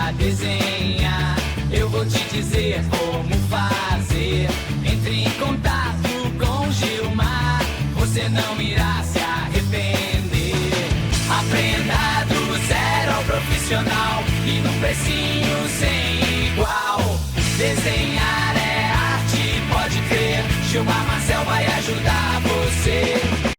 pra desenhar. Eu vou te dizer como fazer. Entre em contato com Gilmar, você não irá se arrepender. Aprenda do zero ao profissional e num precinho sem igual. Desenhar é arte, pode crer. Gilmar Marcel vai ajudar você.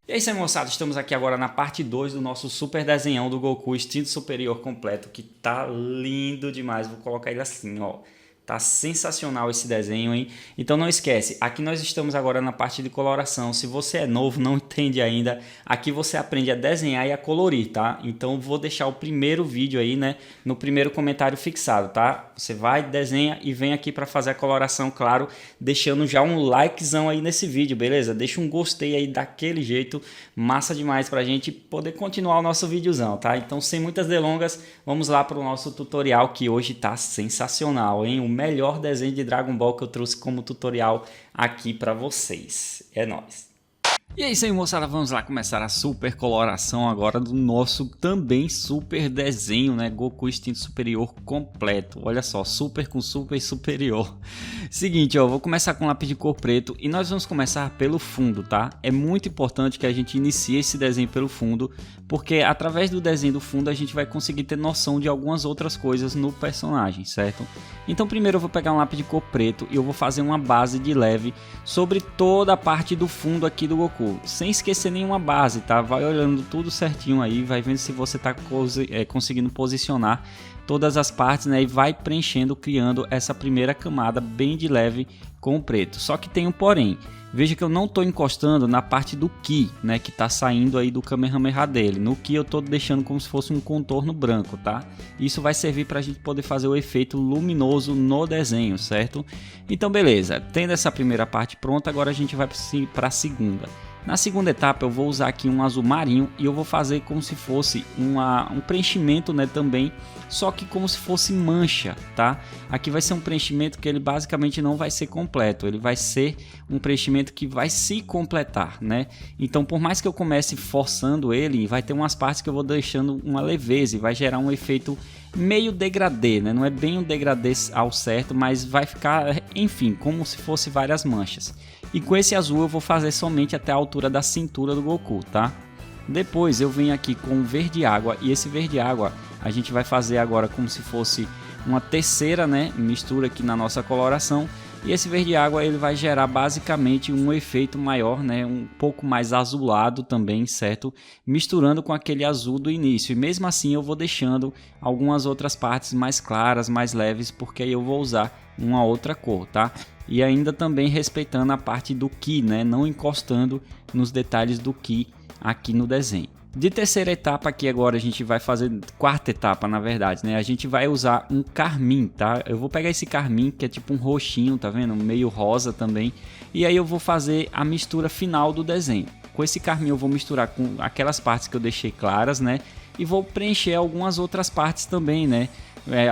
E é isso aí, moçada, estamos aqui agora na parte 2 do nosso super desenhão do Goku Instinto Superior completo, que tá lindo demais. Vou colocar ele assim, ó. Tá sensacional esse desenho, hein? Então não esquece, aqui nós estamos agora na parte de coloração. Se você é novo, não entende ainda, aqui você aprende a desenhar e a colorir, tá? Então vou deixar o primeiro vídeo aí, né, no primeiro comentário fixado, tá? Você vai, desenha e vem aqui para fazer a coloração, claro, deixando já um likezão aí nesse vídeo, beleza? Deixa um gostei aí daquele jeito, massa demais pra gente poder continuar o nosso videozão, tá? Então sem muitas delongas, vamos lá para o nosso tutorial que hoje tá sensacional, hein? O melhor desenho de Dragon Ball que eu trouxe como tutorial aqui para vocês. É nóis! E é isso aí, moçada, vamos lá começar a super coloração agora do nosso também super desenho, né? Goku Instinto Superior completo. Olha só, super com super e superior. Seguinte, ó, vou começar com lápis de cor preto e nós vamos começar pelo fundo, tá? É muito importante que a gente inicie esse desenho pelo fundo, porque através do desenho do fundo a gente vai conseguir ter noção de algumas outras coisas no personagem, certo? Então primeiro eu vou pegar um lápis de cor preto e eu vou fazer uma base de leve sobre toda a parte do fundo aqui do Goku. Sem esquecer nenhuma base, tá? Vai olhando tudo certinho aí, vai vendo se você tá conseguindo posicionar todas as partes, né? E vai preenchendo, criando essa primeira camada bem de leve com o preto. Só que tem um porém. Veja que eu não estou encostando na parte do Ki, né? Que tá saindo aí do Kamehameha dele. No Ki eu estou deixando como se fosse um contorno branco, tá? Isso vai servir para a gente poder fazer o efeito luminoso no desenho, certo? Então beleza, tendo essa primeira parte pronta, agora a gente vai para a segunda. Na segunda etapa eu vou usar aqui um azul marinho e eu vou fazer como se fosse um preenchimento, né, também, só que como se fosse mancha, tá? Aqui vai ser um preenchimento que ele basicamente não vai ser completo, ele vai ser um preenchimento que vai se completar, né? Então por mais que eu comece forçando ele, vai ter umas partes que eu vou deixando uma leveza e vai gerar um efeito meio degradê, né? Não é bem um degradê ao certo, mas vai ficar, enfim, como se fosse várias manchas. E com esse azul eu vou fazer somente até a altura da cintura do Goku, tá? Depois eu venho aqui com o verde água e esse verde água a gente vai fazer agora como se fosse uma terceira, né, mistura aqui na nossa coloração. E esse verde água ele vai gerar basicamente um efeito maior, né, um pouco mais azulado também, certo? Misturando com aquele azul do início. E mesmo assim eu vou deixando algumas outras partes mais claras, mais leves, porque aí eu vou usar uma outra cor, tá? E ainda também respeitando a parte do Ki, né, não encostando nos detalhes do Ki aqui no desenho. De terceira etapa aqui agora a gente vai fazer, quarta etapa na verdade, né? A gente vai usar um carmim, tá? Eu vou pegar esse carmim que é tipo um roxinho, tá vendo? Meio rosa também. E aí eu vou fazer a mistura final do desenho. Com esse carmim eu vou misturar com aquelas partes que eu deixei claras, né? E vou preencher algumas outras partes também, né?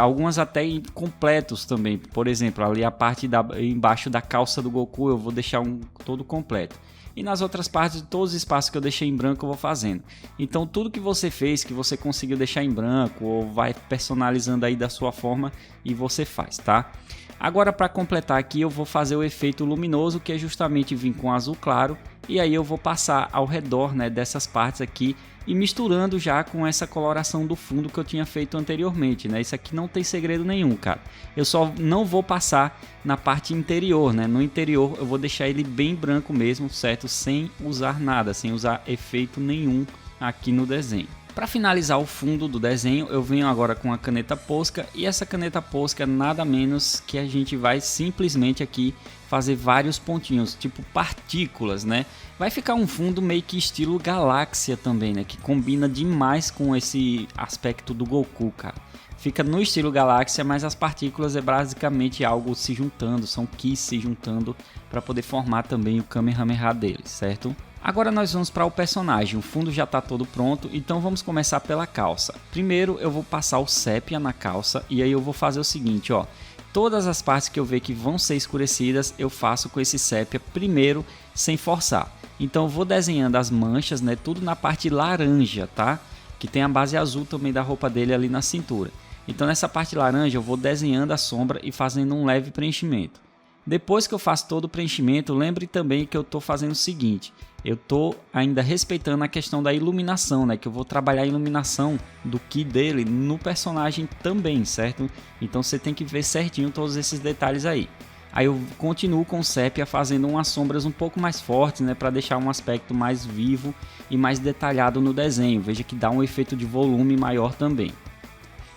Algumas até incompletos também. Por exemplo, ali a parte embaixo da calça do Goku eu vou deixar todo completo. E nas outras partes, todos os espaços que eu deixei em branco eu vou fazendo. Então tudo que você fez, que você conseguiu deixar em branco, ou vai personalizando aí da sua forma e você faz, tá? Agora para completar aqui eu vou fazer o efeito luminoso, que é justamente vir com azul claro. E aí eu vou passar ao redor, né, dessas partes aqui e misturando já com essa coloração do fundo que eu tinha feito anteriormente, né? Isso aqui não tem segredo nenhum, cara. Eu só não vou passar na parte interior, né? No interior eu vou deixar ele bem branco mesmo, certo? Sem usar nada, sem usar efeito nenhum aqui no desenho. Para finalizar o fundo do desenho, eu venho agora com a caneta Posca e essa caneta Posca nada menos que a gente vai simplesmente aqui fazer vários pontinhos, tipo partículas, né? Vai ficar um fundo meio que estilo galáxia também, né? Que combina demais com esse aspecto do Goku, cara. Fica no estilo galáxia, mas as partículas é basicamente algo se juntando, são Ki se juntando para poder formar também o Kamehameha dele, certo? Agora nós vamos para o personagem, o fundo já está todo pronto, então vamos começar pela calça. Primeiro eu vou passar o sépia na calça e aí eu vou fazer o seguinte, ó. Todas as partes que eu ver que vão ser escurecidas, eu faço com esse sépia primeiro, sem forçar. Então eu vou desenhando as manchas, né, tudo na parte laranja, tá? Que tem a base azul também da roupa dele ali na cintura. Então nessa parte laranja eu vou desenhando a sombra e fazendo um leve preenchimento. Depois que eu faço todo o preenchimento, lembre também que eu estou fazendo o seguinte, eu estou ainda respeitando a questão da iluminação, né? Que eu vou trabalhar a iluminação do Ki dele no personagem também, certo? Então você tem que ver certinho todos esses detalhes aí. Aí eu continuo com o sépia fazendo umas sombras um pouco mais fortes, né? Para deixar um aspecto mais vivo e mais detalhado no desenho. Veja que dá um efeito de volume maior também.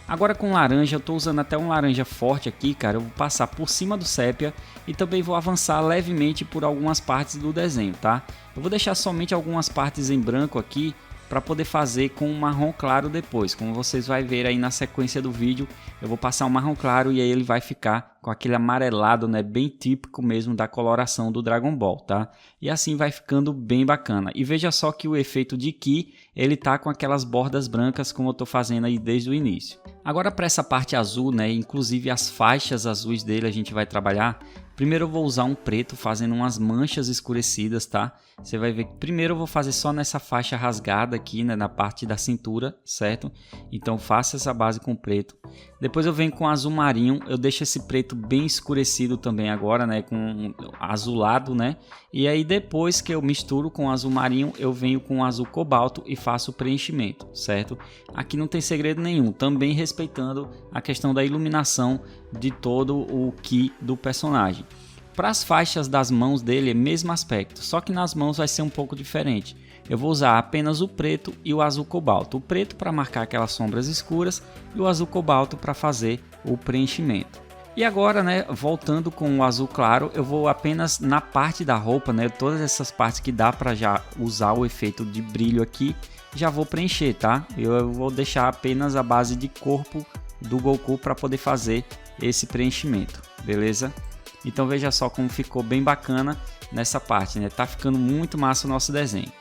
Agora com laranja, eu estou usando até um laranja forte aqui, cara, eu vou passar por cima do sépia e também vou avançar levemente por algumas partes do desenho, tá? Eu vou deixar somente algumas partes em branco aqui para poder fazer com um marrom claro depois. Como vocês vão ver aí na sequência do vídeo, eu vou passar um marrom claro e aí ele vai ficar com aquele amarelado, né, bem típico mesmo da coloração do Dragon Ball, tá? E assim vai ficando bem bacana. E veja só que o efeito de Ki, ele tá com aquelas bordas brancas como eu tô fazendo aí desde o início. Agora para essa parte azul, né, inclusive as faixas azuis dele a gente vai trabalhar. Primeiro eu vou usar um preto fazendo umas manchas escurecidas, tá? Você vai ver que primeiro eu vou fazer só nessa faixa rasgada aqui, né, na parte da cintura, certo? Então faça essa base com preto. Depois eu venho com azul marinho, eu deixo esse preto bem escurecido também agora, né, com azulado, né? E aí depois que eu misturo com azul marinho, eu venho com azul cobalto e faço o preenchimento, certo? Aqui não tem segredo nenhum, também respeitando a questão da iluminação de todo o Ki do personagem. Para as faixas das mãos dele é o mesmo aspecto, só que nas mãos vai ser um pouco diferente. Eu vou usar apenas o preto e o azul cobalto. O preto para marcar aquelas sombras escuras e o azul cobalto para fazer o preenchimento. E agora, né, voltando com o azul claro, eu vou apenas na parte da roupa, né, todas essas partes que dá para já usar o efeito de brilho aqui, já vou preencher, tá? Eu vou deixar apenas a base de corpo do Goku para poder fazer esse preenchimento, beleza? Então veja só como ficou bem bacana nessa parte, né? Tá ficando muito massa o nosso desenho.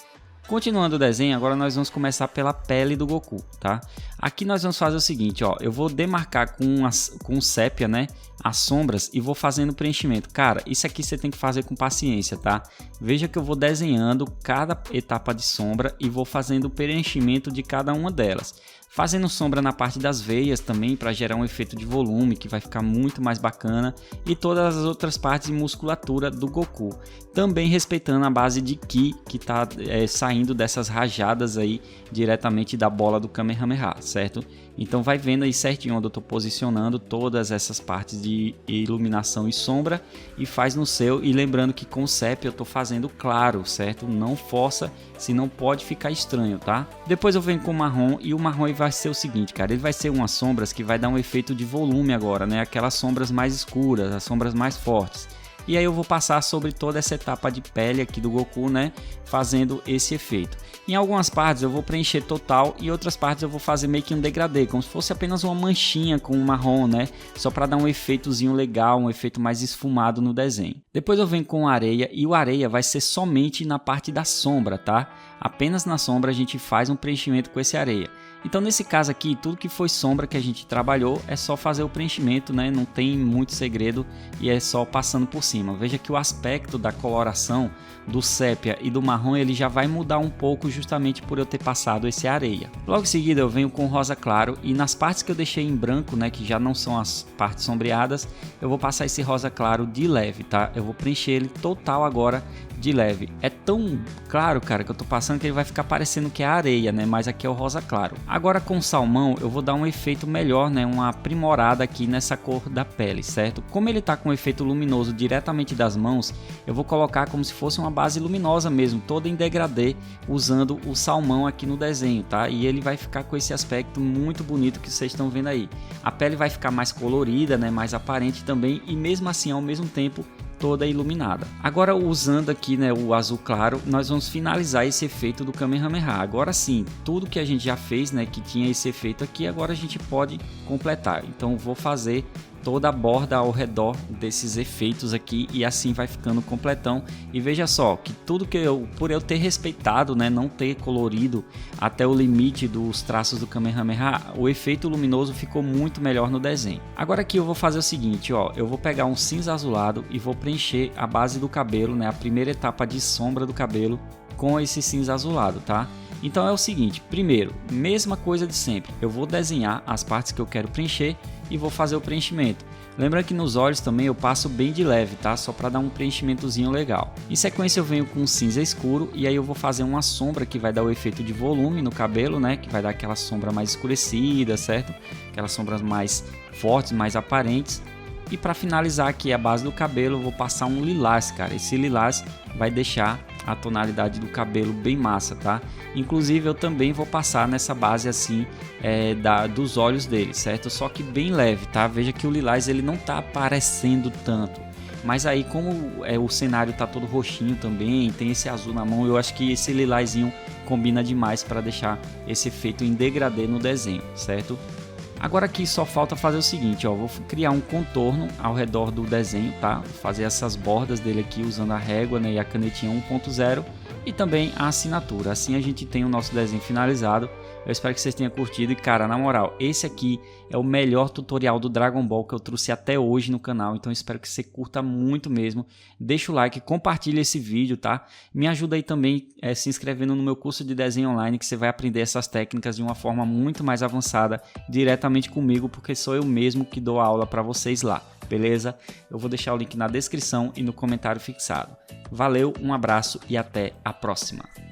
Continuando o desenho, agora nós vamos começar pela pele do Goku, tá? Aqui nós vamos fazer o seguinte, ó, eu vou demarcar com sépia, né, as sombras e vou fazendo o preenchimento. Cara, isso aqui você tem que fazer com paciência, tá? Veja que eu vou desenhando cada etapa de sombra e vou fazendo o preenchimento de cada uma delas. Fazendo sombra na parte das veias também para gerar um efeito de volume que vai ficar muito mais bacana e todas as outras partes de musculatura do Goku. Também respeitando a base de Ki que está saindo dessas rajadas aí diretamente da bola do Kamehameha, certo? Então vai vendo aí certinho onde eu estou posicionando todas essas partes de iluminação e sombra e faz no seu. E lembrando que com sépia eu estou fazendo claro, certo? Não força, senão pode ficar estranho, tá? Depois eu venho com o marrom e o marrom vai ser o seguinte, cara, ele vai ser umas sombras que vai dar um efeito de volume agora, né? Aquelas sombras mais escuras, as sombras mais fortes. E aí eu vou passar sobre toda essa etapa de pele aqui do Goku, né, fazendo esse efeito. Em algumas partes eu vou preencher total e outras partes eu vou fazer meio que um degradê, como se fosse apenas uma manchinha com um marrom, né, só para dar um efeitozinho legal, um efeito mais esfumado no desenho. Depois eu venho com areia e o areia vai ser somente na parte da sombra, tá? Apenas na sombra a gente faz um preenchimento com esse areia. Então nesse caso aqui, tudo que foi sombra que a gente trabalhou é só fazer o preenchimento, né? Não tem muito segredo e é só passando por cima. Veja que o aspecto da coloração do sépia e do marrom ele já vai mudar um pouco justamente por eu ter passado esse areia. Logo em seguida eu venho com rosa claro e nas partes que eu deixei em branco, né, que já não são as partes sombreadas, eu vou passar esse rosa claro de leve, tá? Eu vou preencher ele total agora de leve. É tão claro, cara, que eu tô passando que ele vai ficar parecendo que é areia, né? Mas aqui é o rosa claro. Agora com o salmão eu vou dar um efeito melhor, né? Uma aprimorada aqui nessa cor da pele, certo? Como ele tá com um efeito luminoso diretamente das mãos, eu vou colocar como se fosse uma base luminosa mesmo, toda em degradê, usando o salmão aqui no desenho, tá? E ele vai ficar com esse aspecto muito bonito que vocês estão vendo aí. A pele vai ficar mais colorida, né? Mais aparente também e mesmo assim ao mesmo tempo toda iluminada. Agora usando aqui, né, o azul claro, nós vamos finalizar esse efeito do Kamehameha. Agora sim, tudo que a gente já fez, né, que tinha esse efeito aqui, agora a gente pode completar. Então vou fazer toda a borda ao redor desses efeitos aqui e assim vai ficando completão. E veja só que tudo que por eu ter respeitado, né, não ter colorido até o limite dos traços do Kamehameha, o efeito luminoso ficou muito melhor no desenho. Agora aqui eu vou fazer o seguinte, ó, eu vou pegar um cinza azulado e vou preencher a base do cabelo, né, a primeira etapa de sombra do cabelo com esse cinza azulado, tá? Então é o seguinte, primeiro, mesma coisa de sempre, eu vou desenhar as partes que eu quero preencher e vou fazer o preenchimento. Lembra que nos olhos também eu passo bem de leve, tá? Só para dar um preenchimentozinho legal. Em sequência eu venho com um cinza escuro e aí eu vou fazer uma sombra que vai dar o efeito de volume no cabelo, né? Que vai dar aquela sombra mais escurecida, certo? Aquelas sombras mais fortes, mais aparentes. E para finalizar aqui a base do cabelo eu vou passar um lilás, cara. Esse lilás vai deixar a tonalidade do cabelo bem massa, tá? Inclusive eu também vou passar nessa base assim dos olhos dele, certo? Só que bem leve, tá? Veja que o lilás ele não tá aparecendo tanto, mas aí como o cenário tá todo roxinho também, tem esse azul na mão, eu acho que esse lilásinho combina demais para deixar esse efeito em degradê no desenho, certo? Agora aqui só falta fazer o seguinte, ó, vou criar um contorno ao redor do desenho, tá? Vou fazer essas bordas dele aqui usando a régua, né, e a canetinha 1.0 e também a assinatura. Assim a gente tem o nosso desenho finalizado. Eu espero que vocês tenham curtido e cara, na moral, esse aqui é o melhor tutorial do Dragon Ball que eu trouxe até hoje no canal, então eu espero que você curta muito mesmo. Deixa o like, compartilha esse vídeo, tá? Me ajuda aí também se inscrevendo no meu curso de desenho online, que você vai aprender essas técnicas de uma forma muito mais avançada diretamente comigo, porque sou eu mesmo que dou a aula para vocês lá, beleza? Eu vou deixar o link na descrição e no comentário fixado. Valeu, um abraço e até a próxima!